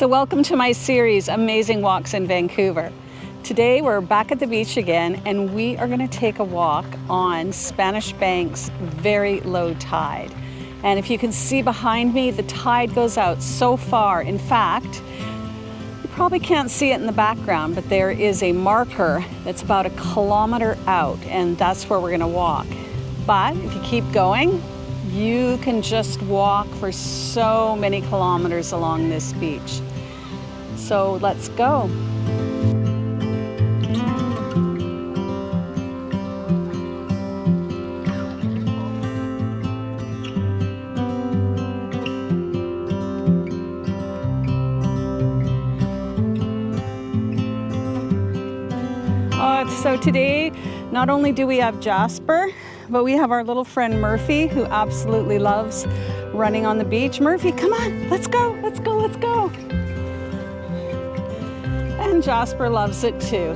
So welcome to my series, Amazing Walks in Vancouver. Today we're back at the beach again and we are going to take a walk on Spanish Bank's very low tide. And if you can see behind me, the tide goes out so far. In fact, you probably can't see it in the background, but there is a marker that's about 1 kilometer out, and that's where we're going to walk. But if you keep going, you can just walk for so many kilometers along this beach. So let's go. So today, not only do we have Jasper, but we have our little friend Murphy, who absolutely loves running on the beach. Murphy, come on, let's go, let's go, let's go. And Jasper loves it too.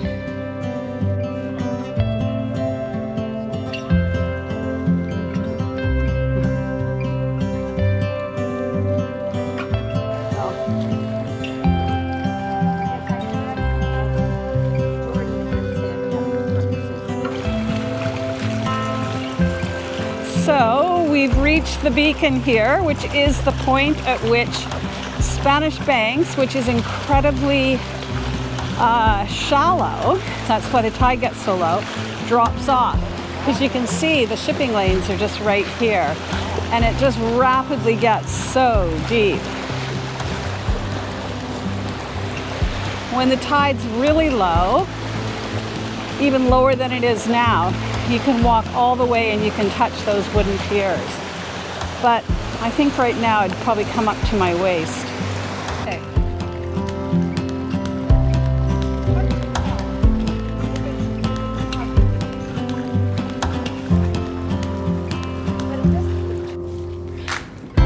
So we've reached the beacon here, which is the point at which Spanish Banks, which is incredibly shallow, that's why the tide gets so low, drops off. Because you can see the shipping lanes are just right here, and it just rapidly gets so deep. When the tide's really low, even lower than it is now, you can walk all the way and you can touch those wooden piers. But I think right now I'd probably come up to my waist. Okay.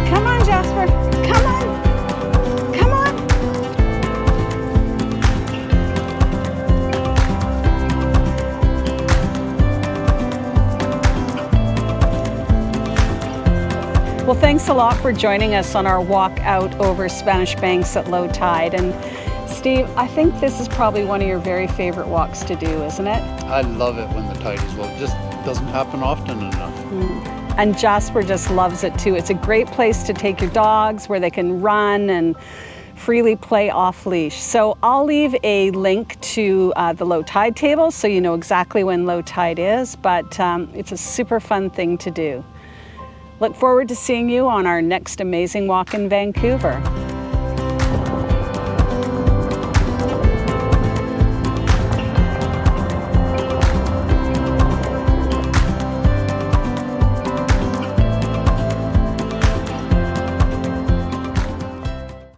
Come on, Jasper, come on, come on. Well, thanks a lot for joining us on our walk out over Spanish Banks at low tide. And Steve, I think this is probably one of your very favorite walks to do, isn't it? I love it when the tide is low. It just doesn't happen often enough. And Jasper just loves it too. It's a great place to take your dogs where they can run and freely play off-leash. So I'll leave a link to the low tide table so you know exactly when low tide is, but it's a super fun thing to do. Look forward to seeing you on our next amazing walk in Vancouver.